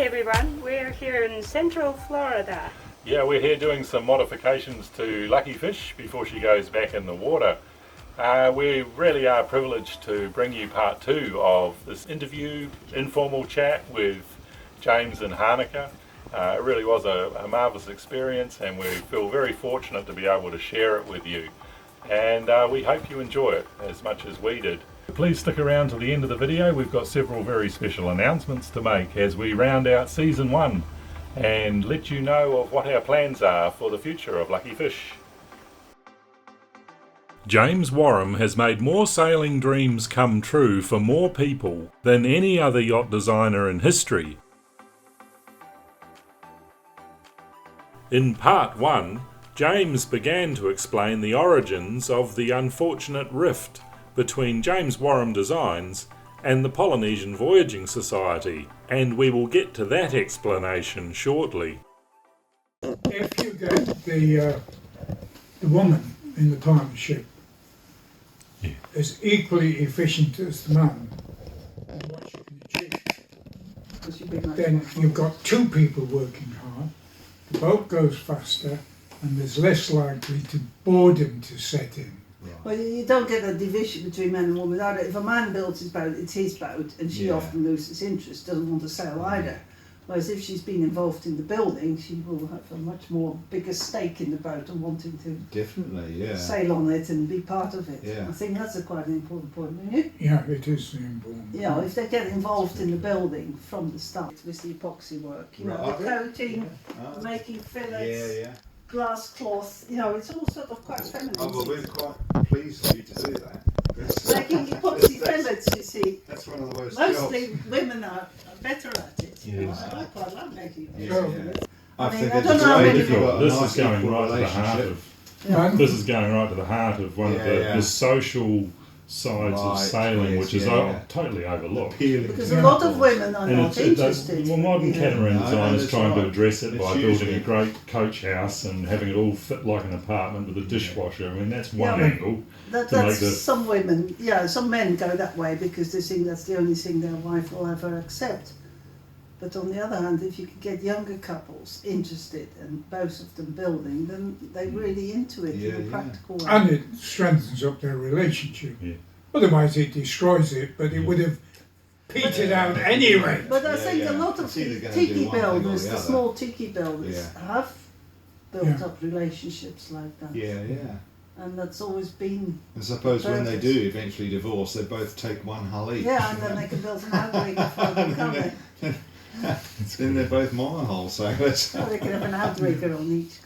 Hi everyone, we're here in Central Florida. Yeah, we're here doing some modifications to Luckyfish before she goes back in the water. We really are privileged to bring you part 2 of this interview, informal chat with James and Hanaka. It really was a marvellous experience, and we feel very fortunate to be able to share it with you. And we hope you enjoy it as much as we did. Please stick around to the end of the video. We've got several very special announcements to make as we round out season 1 and let you know of what our plans are for the future of Luckyfish. James Wharram has made more sailing dreams come true for more people than any other yacht designer in history. In part 1, James began to explain the origins of the unfortunate rift between James Wharram Designs and the Polynesian Voyaging Society, and we will get to that explanation shortly. If you get the woman in the partnership is equally efficient as the man in what she can achieve, then you've got 2 people working hard, the boat goes faster, and there's less likely to boredom to set in. Well, you don't get a division between man and woman either. If a man builds his boat, it's his boat, and she often loses interest, doesn't want to sail either. Whereas if she's been involved in the building, she will have a much more bigger stake in the boat and wanting to sail on it and be part of it. I think that's quite an important point, don't you? Yeah, it is important. Yeah, if they get involved in the building from the start with the epoxy work, you know, the coating, making fillets. Glass cloth, you know, it's all sort of quite feminine. Oh, well, we're quite pleased for you to do that. Making epoxy fillets, you see. That's one of the worst Mostly jobs. women are better at it. Yes. I quite love making Yeah. I think don't it's know how great many if you've got a This nice is going equal right to the heart relationship. of This is going right to the heart of one of the social sides of sailing, which is totally overlooked. Because a lot of women are not interested. Well, modern catamaran design is trying to address it by building a great coach house and having it all fit like an apartment with a dishwasher. I mean, that's one angle. Some women, some men go that way because they think that's the only thing their wife will ever accept. But on the other hand, if you could get younger couples interested and both of them building, then they're really into it in a practical way. And it strengthens up their relationship. Otherwise it destroys it, but it would have petered out anyway. But I think a lot of tiki builders, the small tiki builders, have built up relationships like that. And that's always been. I suppose when they do eventually divorce, they both take one hull each. Yeah, and then they can build an outrigger for them, can't they? Then they're both monohull sailors. So they can have an outrigger on each.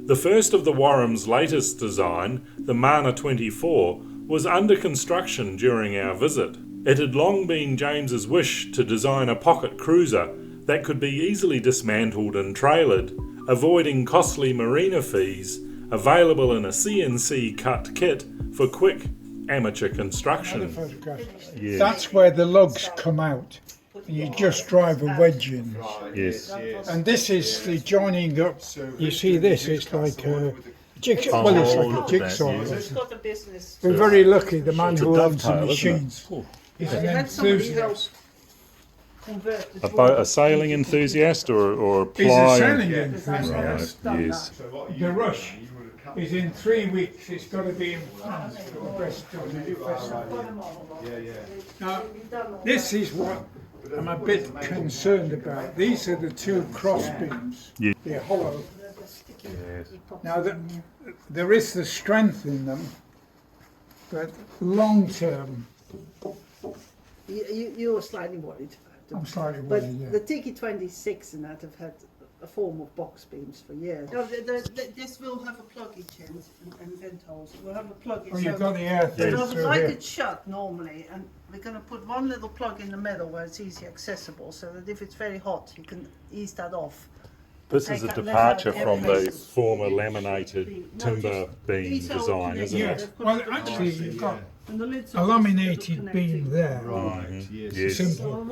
The first of the Wharram's latest design, the Mana 24, was under construction during our visit. It had long been James's wish to design a pocket cruiser that could be easily dismantled and trailered, avoiding costly marina fees, available in a CNC cut kit for quick amateur construction. That's where the lugs come out. And you just drive a wedge in. Yes. And this is the joining up. You see this? It's like a jigsaw. Well, it's like a jigsaw. We're very lucky. The man who owns the machines is an enthusiast. A sailing enthusiast or He's a sailing enthusiast. Right, yes. The rush is in 3 weeks. It's got to be in France for the best Now, this is what I'm a bit concerned about. These are the 2 cross beams. They're hollow. Now, there is the strength in them, but long term. You're slightly worried about them. I'm slightly But worried, the Tiki 26 and that have had a form of box beams for years. No, this will have a pluggage end and vent holes. We'll have a pluggage. Oh, you've got the air through like here. it's shut normally, and we're going to put one little plug in the middle where it's easy accessible, so that if it's very hot, you can ease that off. This is a departure from the former laminated timber beam design, isn't it? Well, actually, you've got a laminated beam there. Right. Yes. Simple.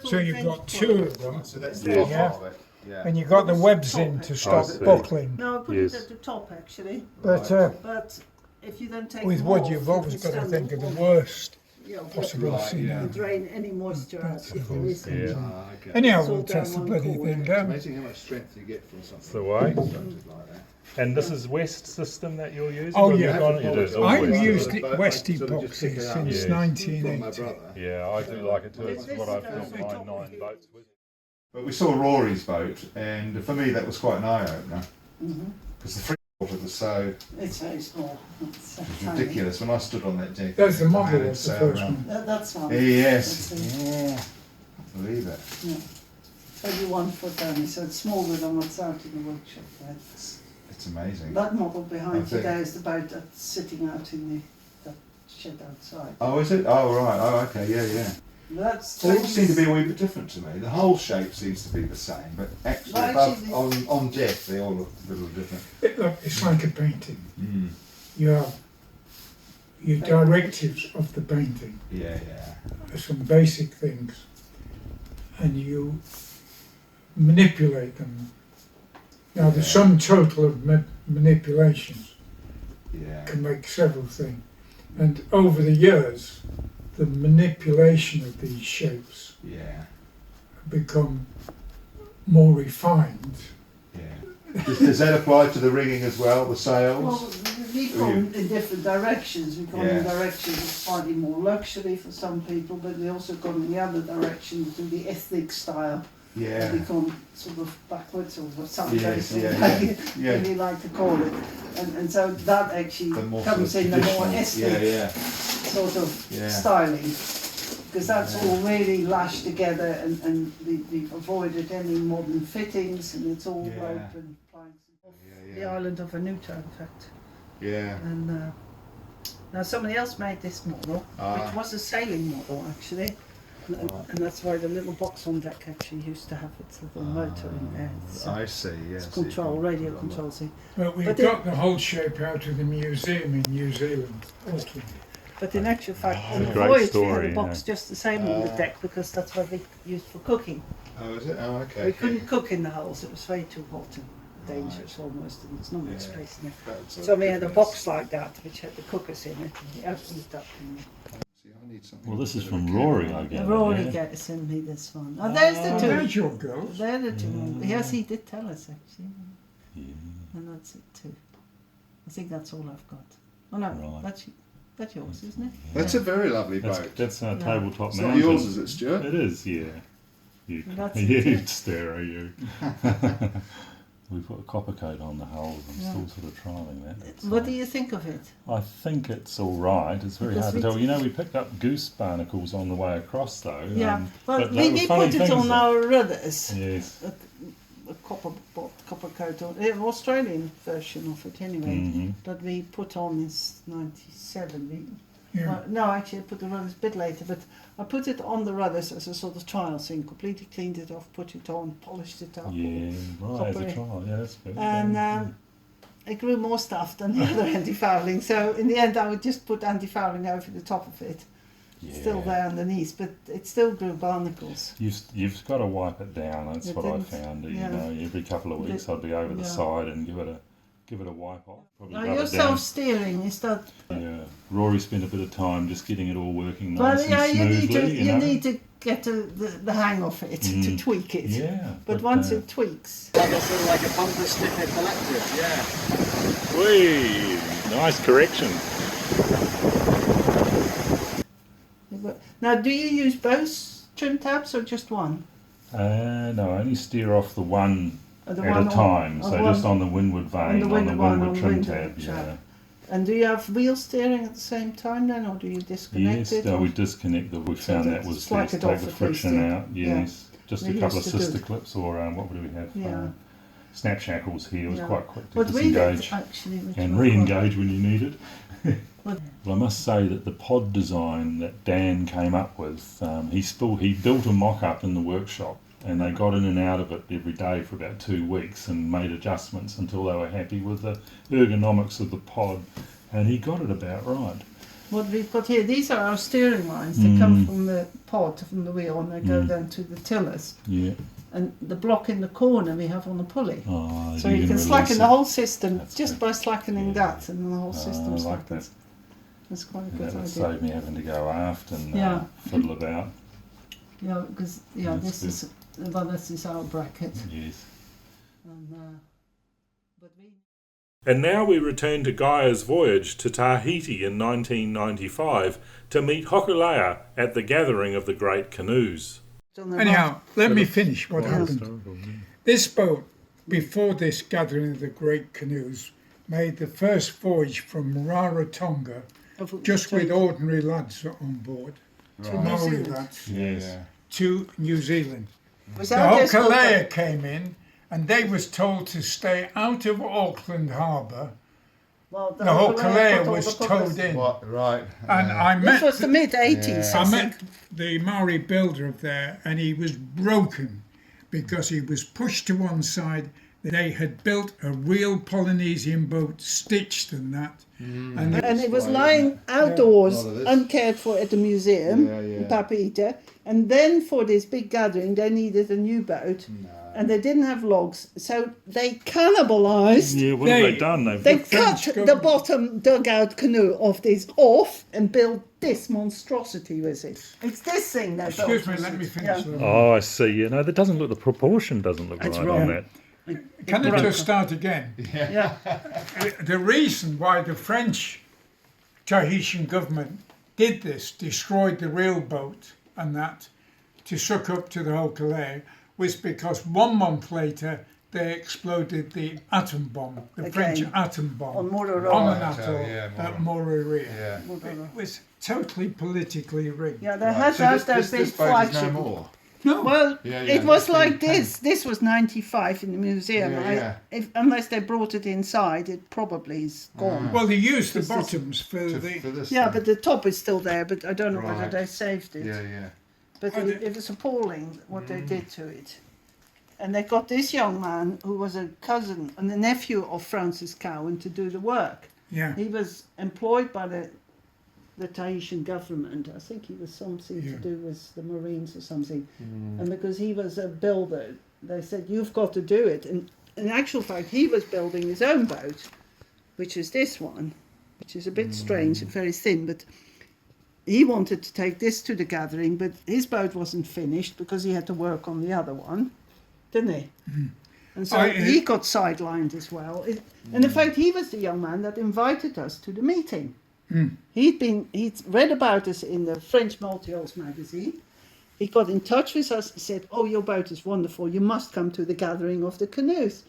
So you've got 2 of them. So that's the top of it. And you've got the webs in to stop buckling. No, I put it at the top actually. But if you then take with wood, you've always got to think of the worst. possible sea now. And drain any moisture out if there is any. Yeah. Okay. Anyhow, It's all we'll test the down one bloody corner. thing It's down. amazing how much strength you get from something. That's the way. constructed like that. And this is West system that you're using? Oh, Or have you yeah. gone- it is all I've West, used is it? it West I sort of just pick epoxy it up. since Yes. From my 1980. brother. Yeah, I do like it too. It's This what is I've the built my top 9 boats with. But we saw Rory's boat, and for me that was quite an eye-opener, because the freshwater was so It's very small. It's ridiculous. When I stood on that deck, That's the I model had of the sail first around. one. That's one. Yes. That's it. Yeah. I believe it. Yeah. Only 1 foot only, so it's smaller than what's out in the workshop there. It's amazing. That model I behind you think- there is the boat that's sitting out in that shed outside. Oh, is it? Oh, right. Oh, okay. Yeah, yeah. That's They all seem to be a wee bit different to me. The whole shape seems to be the same, but actually, Well, above, actually on deck they all look a little different. It's like a painting. Mm. You have your directives of the painting, Yeah, yeah. some basic things, and you manipulate them. Now, the Yeah. sum total of manipulations Yeah. can make several things, and over the years, the manipulation of these shapes Yeah. become more refined. Yeah. Does that apply to the rigging as well, the Well, sails? we've gone in different directions. We've gone in Yeah. directions of slightly more luxury for some people, but we also gone in the other direction to the ethnic style. Yeah. We've gone sort of backwards or what some Yes, days yeah, like yeah. Yeah. really like to call it. And so that actually The more comes sort in of the more traditional- ethnic Yeah, sort of Yeah. styling. Because that's Yeah. all really lashed together and we've avoided any modern fittings and it's all Yeah. rope and planks. yeah. The Yeah. island of Vanuatu, in fact. Yeah. And now somebody else made this model, Ah. which was a sailing model actually. And that's why the little box on deck actually used to have its little motor in there. It's, I see, yes. it's control, radio control. See. But we've But got the whole shape out of the museum in New Zealand. Auckland. But in actual fact, on a the great voyage we story, had a box just the same on the deck because that's what we used for cooking. Oh, is it? Oh, okay. We couldn't cook in the hulls, it was way too hot and dangerous almost, and there's not much Yeah. space in there. That's So we had a goodness. box like that which had the cookers in it, and we opened it up. And See, I need something Well, this is with a from camera Rory, on I it. guess. Rory yeah. sent me this one. Oh, there's the Oh, two. there's your girls. They're the two. Yes, he did tell us actually. Yeah. And that's it too. I think that's all I've got. Oh no, Right. that's yours, isn't it? That's a very lovely That's, boat. that's our Yeah. tabletop It's not mountain. yours, is it, Stuart? It is, yeah. You, That's it, you yeah. stare, you. We put a copper coat on the hulls. I'm Yeah. still sort of trialling that. It's, What do you think of it? I think it's all right. It's very Because hard to we tell. did- You know, we picked up goose barnacles on the way across, though. Yeah, well, but they were we funny put it things, on though. our rudders. Yes. A copper coat on an Australian version of it anyway. Mhm. That we put on is 97. Yeah. No, actually, I put the rudders a bit later, but I put it on the rudders as a sort of trial thing. Completely cleaned it off, put it on, polished it up. Yeah, right, as a Copper. trial. Yeah, that's good. And it grew more stuff than the other anti-fouling. So in the end, I would just put anti-fouling over the top of it. yeah. Still there underneath, but it still grew barnacles. You've got to wipe it down. That's You what I didn't? found. Yeah. You know, every couple of weeks I'd be over the Yeah. side and give it a wipe off. Probably Now rub your it down. self-steering is that. Yeah, Rory spent a bit of time just getting it all working Well, nice yeah, and you smoothly. need to know? you need to get the hang of it to Mm. tweak it. Yeah, But once it tweaks, That's sort of like a bumper sticker collective, yeah. Whee! Nice correction. now do you use both trim tabs or just one? No, I only steer off the one Or the at one a on- time. or So one- just on the windward vein, the on the windward one, windward on the trim windward tab. tab. Yeah. And do you have wheel steering at the same time then, or do you disconnect Yes, it? no, or- we disconnect that. We So found that that's was like best. it Take off the at least, friction yeah. out. Yeah. Yes, just We a couple of used to do. sister clips or what do we have? Yeah. Snap shackles here. It was Yeah. quite quick to What we did disengage actually, which and was re-engage when you need it. What- Well, I must say that the pod design that Dan came up with, he built a mock-up in the workshop, and they got in and out of it every day for about 2 weeks and made adjustments until they were happy with the ergonomics of the pod, and he got it about right. What we've got here, these are our steering lines. They come from the pod, from the wheel, and they go down to the tillers. Yeah. And the block in the corner we have on the pulley. Oh, So you can release slacken it. the whole system That's just good. by slackening Yeah. that, and the whole system I like slackens. that. That's quite a And good that would idea. save me having to go aft and Yeah. fiddle about. Yeah, because That's this is our bracket. Yes. And, but we. And now we return to Gaia's voyage to Tahiti in 1995 to meet Hokulea at the gathering of the Great Canoes. Anyhow, let me finish what happened. This boat, before this gathering of the Great Canoes, made the first voyage from Rarotonga just with ordinary lads on board, Maori lads, Yes. to New Zealand. Was The that this boat Hokulea came in and they was told to stay out of Auckland Harbour. Well, The Hokulea put all was the towed puppets- in. What? Right. And I This met was the mid-80s, I met the Maori builder of there, and he was broken because he was pushed to one side. They had built a real Polynesian boat, stitched and that. And And it was Right, lying outdoors, None of this. uncared for at the museum Yeah, yeah. in Papeete. And then for this big gathering, they needed a new boat. And they didn't have logs, so they cannibalised. Yeah, what have They- they done? They The cut French the government- bottom dugout canoe of this off and built this monstrosity with it. It's this thing they built. excuse me, let me finish. Yeah. though. Oh, I see. You know, that doesn't look, the proportion doesn't look It's right wrong. on that. Can I just start again? Yeah. The reason why the French Tahitian government did this, destroyed the real boat and that, to suck up to the Hokulea, was because 1 month later they exploded the atom bomb, the Again, French atom bomb, on Mororongo. on an Right, atoll yeah, at Mororia. Yeah. It was totally politically rigged. Yeah, they Right. had So to have this, their this, big this boat is no flagship. more. No, Well, Yeah, it yeah, was it's like been this. This was 95 in the museum. Yeah, yeah. Unless they brought it inside, it probably is gone. well, they used the This is- bottoms for For the. this Yeah, thing. but the top is still there, but I don't know whether Right. they saved it. Yeah, yeah. But Oh, it was appalling what they did to it. And they got this young man who was a cousin and a nephew of Francis Cowan to do the work. Yeah, He was employed by the Tahitian government. I think he was something to Yeah. do with the Marines or something. And because he was a builder, they said, you've got to do it. And in actual fact, he was building his own boat, which is this one, which is a bit strange and very thin. But he wanted to take this to the gathering, but his boat wasn't finished because he had to work on the other one, didn't he? And so he got sidelined as well. And in fact, he was the young man that invited us to the meeting. He'd read about us in the French Multi-Hulls magazine. He got in touch with us and said, oh, your boat is wonderful. You must come to the gathering of the canoes.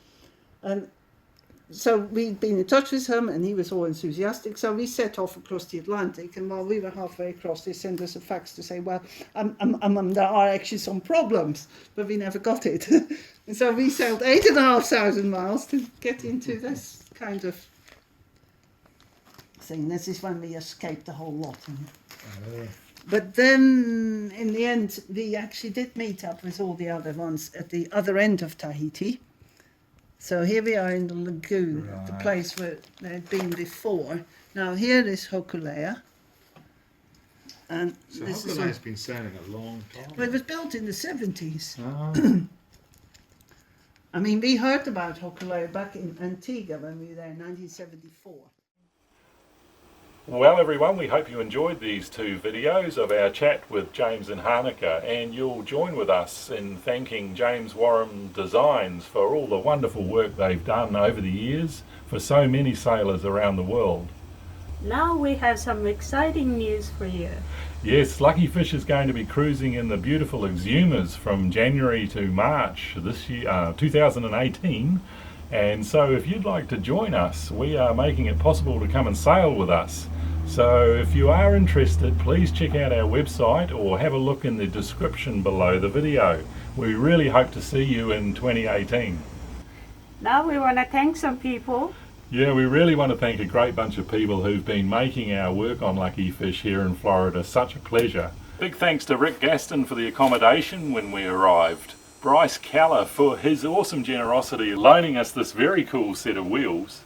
And so we'd been in touch with him and he was all enthusiastic. So we set off across the Atlantic. And while we were halfway across, they sent us a fax to say, well, there are actually some problems, but we never got it. And so we sailed 8,500 miles to get into this kind of thing. This is when we escaped the whole lot. But then, in the end, we actually did meet up with all the other ones at the other end of Tahiti. So here we are in the lagoon, the Right. place where they had been before. Now here is Hokulea. And So this is Hokulea's been sailing a long time. well, it was built in the 70s. Oh. I mean, we heard about Hokulea back in Antigua when we were there in 1974. Well, everyone, we hope you enjoyed these 2 videos of our chat with James and Hanaka, and you'll join with us in thanking James Wharram Designs for all the wonderful work they've done over the years for so many sailors around the world. Now we have some exciting news for you. Yes, Luckyfish is going to be cruising in the beautiful Exumas from January to March this year, 2018. And so if you'd like to join us, we are making it possible to come and sail with us. So if you are interested, please check out our website or have a look in the description below the video. We really hope to see you in 2018. Now we want to thank some people. Yeah, we really want to thank a great bunch of people who've been making our work on Luckyfish here in Florida such a pleasure. Big thanks to Rick Gaston for the accommodation when we arrived. Bryce Keller for his awesome generosity loaning us this very cool set of wheels.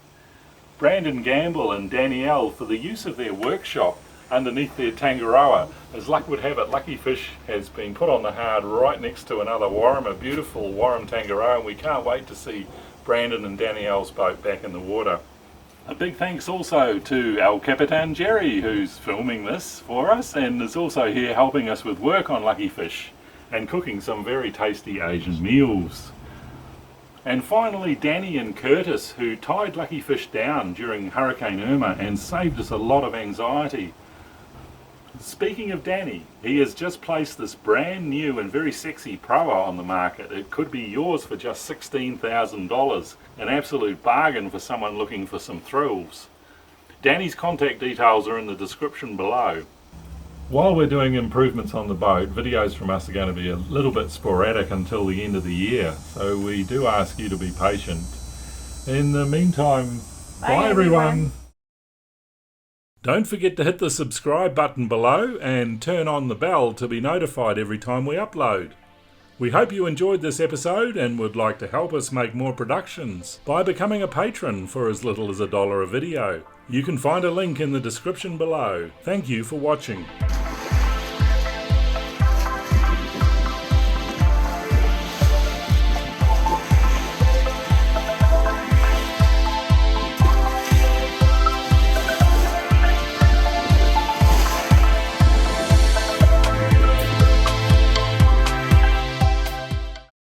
Brandon Gamble and Danielle for the use of their workshop underneath their Tangaroa. As luck would have it, Luckyfish has been put on the hard right next to another Wharram, a beautiful Wharram Tangaroa, and we can't wait to see Brandon and Danielle's boat back in the water. A big thanks also to El Capitan Jerry, who's filming this for us and is also here helping us with work on Luckyfish and cooking some very tasty Asian meals. And finally Danny and Curtis, who tied Luckyfish down during Hurricane Irma and saved us a lot of anxiety. Speaking of Danny, he has just placed this brand new and very sexy proa on the market. It could be yours for just $16,000, an absolute bargain for someone looking for some thrills. Danny's contact details are in the description below. While we're doing improvements on the boat, videos from us are going to be a little bit sporadic until the end of the year, so we do ask you to be patient. In the meantime, bye everyone. Don't forget to hit the subscribe button below and turn on the bell to be notified every time we upload. We hope you enjoyed this episode and would like to help us make more productions by becoming a patron for as little as $1 a video. You can find a link in the description below. Thank you for watching.